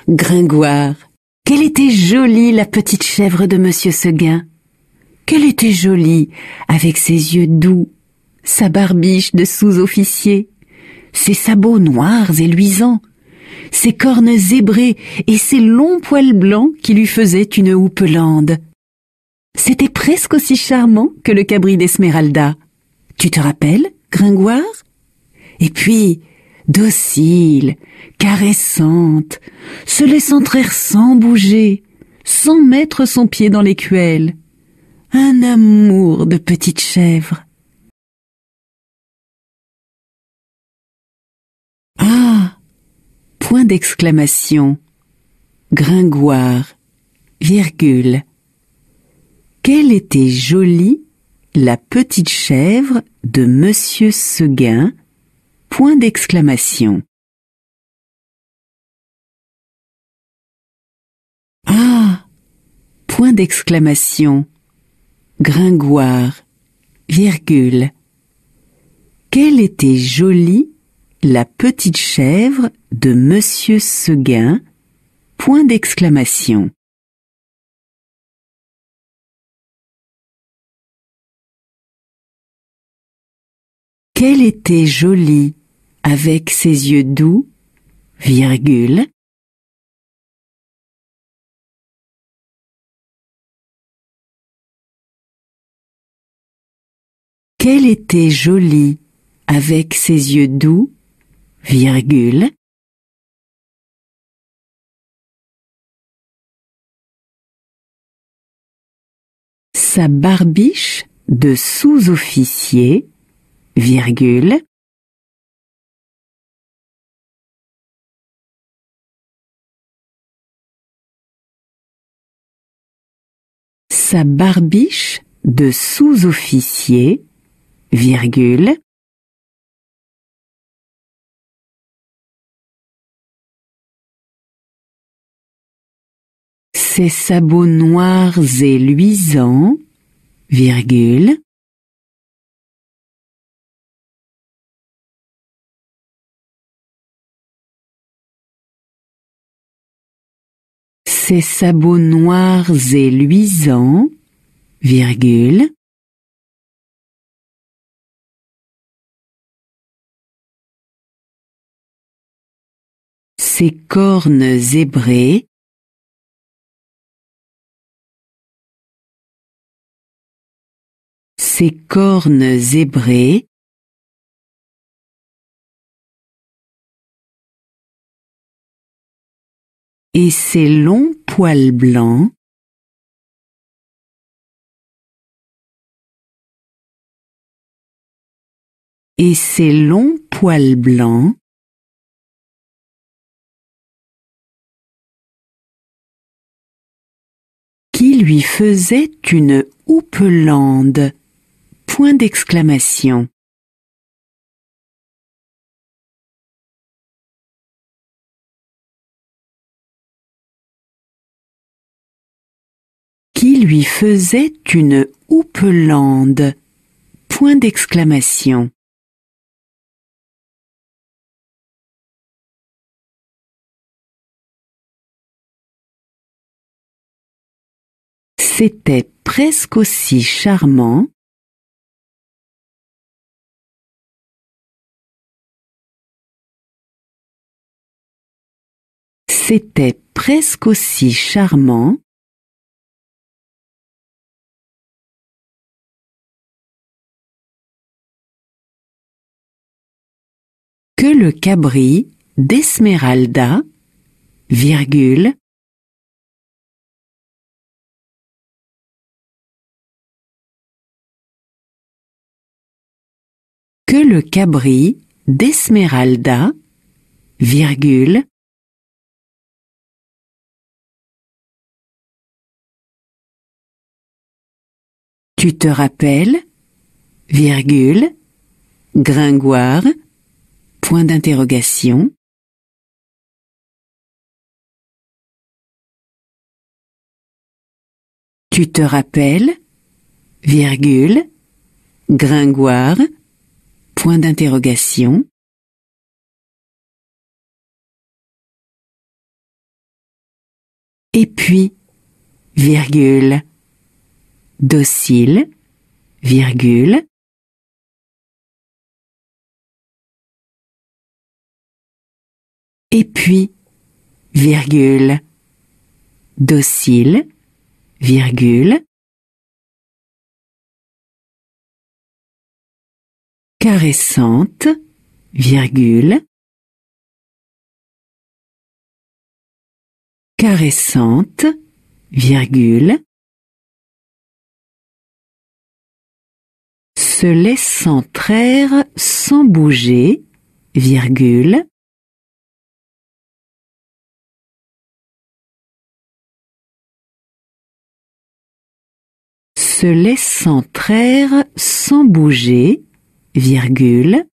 Gringoire, qu'elle était jolie la petite chèvre de Monsieur Seguin. Qu'elle était jolie avec ses yeux doux, sa barbiche de sous-officier, ses sabots noirs et luisants, ses cornes zébrées et ses longs poils blancs qui lui faisaient une houppelande. C'était presque aussi charmant que le cabri d'Esmeralda. Tu te rappelles, Gringoire? Et puis, docile, caressante, se laissant traire sans bouger, sans mettre son pied dans l'écuelle. Un amour de petite chèvre. Ah! Point d'exclamation. Gringoire, virgule. Qu'elle était jolie, la petite chèvre de Monsieur Seguin, point d'exclamation. Ah! Point d'exclamation. Gringoire, virgule. Qu'elle était jolie, la petite chèvre de Monsieur Seguin, point d'exclamation. Qu'elle était jolie avec ses yeux doux, virgule. Qu'elle était jolie avec ses yeux doux, virgule. Sa barbiche de sous-officier, virgule. Sa barbiche de sous-officier, virgule. Ses sabots noirs et luisants, virgule. Ses sabots noirs et luisants, virgule. Ses cornes zébrées, ses cornes zébrées, et ses longs poils blancs, et ses longs poils blancs, qui lui faisaient une houppelande, point d'exclamation. Qui lui faisait une houppelande, point d'exclamation. C'était presque aussi charmant C'était presque aussi charmant que le cabri d'Esmeralda, virgule, que le cabri d'Esmeralda, virgule, tu te rappelles, virgule, Gringoire, point d'interrogation. Tu te rappelles, virgule, Gringoire, point d'interrogation. Et puis, virgule, docile, virgule, et puis, virgule, docile, virgule, caressante, virgule, caressante, virgule, se laissant traire sans bouger, virgule, se laissant traire sans bouger, virgule,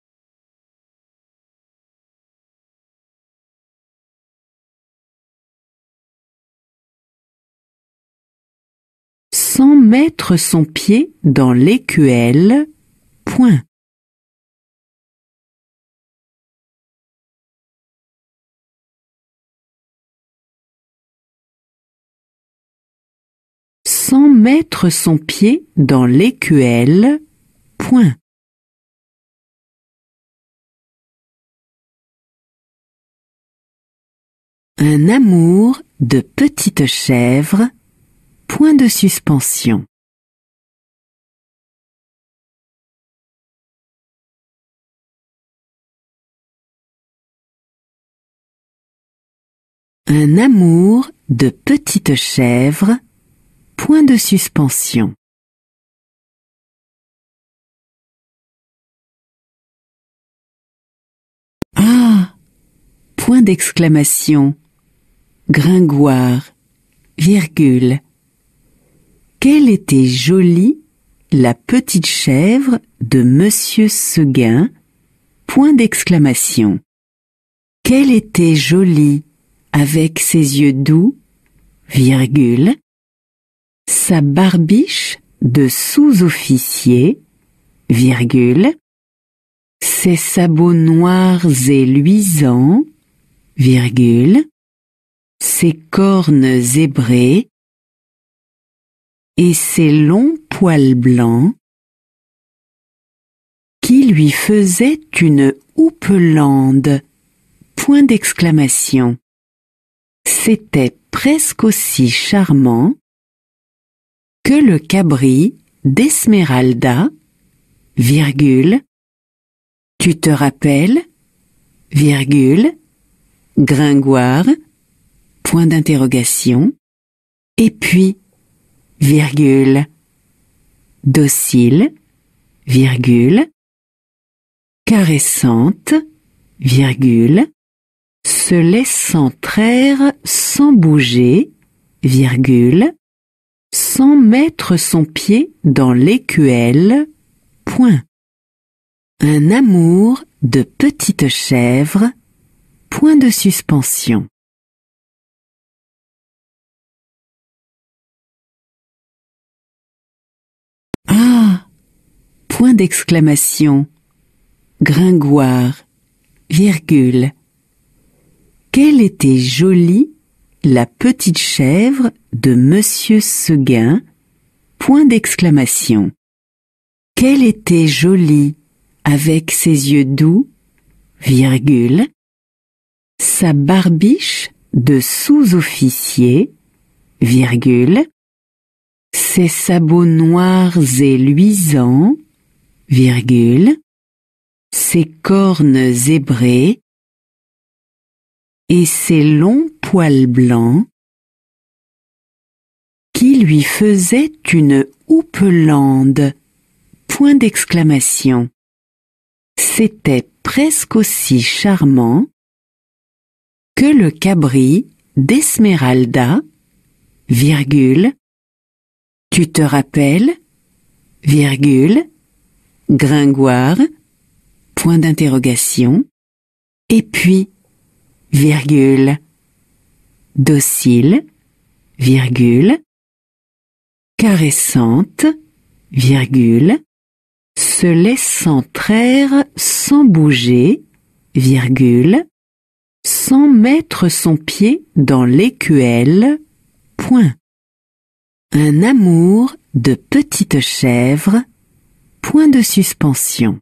sans mettre son pied dans l'écuelle, point. Sans mettre son pied dans l'écuelle, point. Un amour de petite chèvre, point de suspension. Un amour de petite chèvre, point de suspension. Ah! Point d'exclamation. Gringoire, virgule. Quelle était jolie la petite chèvre de Monsieur Seguin, point d'exclamation. Quelle était jolie avec ses yeux doux, virgule. Sa barbiche de sous-officier, virgule. Ses sabots noirs et luisants, virgule. Ses cornes zébrées et ses longs poils blancs qui lui faisaient une houppelande, point d'exclamation. C'était presque aussi charmant que le cabri d'Esmeralda, virgule. Tu te rappelles, virgule, Gringoire, point d'interrogation, et puis, virgule, docile, virgule, caressante, virgule, se laissant traire sans bouger, virgule, sans mettre son pied dans l'écuelle, point. Un amour de petite chèvre, point de suspension. Ah! Point d'exclamation. Gringoire, virgule. Quelle était jolie la petite chèvre de Monsieur Seguin, point d'exclamation. Quelle était jolie avec ses yeux doux, virgule. Sa barbiche de sous-officier, virgule. Ses sabots noirs et luisants, virgule. Ses cornes zébrées et ses longs poils blancs qui lui faisaient une houppelande, point d'exclamation. C'était presque aussi charmant que le cabri d'Esmeralda, virgule. Tu te rappelles, virgule, Gringoire, point d'interrogation, et puis, virgule, docile, virgule, caressante, virgule, se laissant traire sans bouger, virgule, sans mettre son pied dans l'écuelle, point. Un amour de petite chèvre, point de suspension.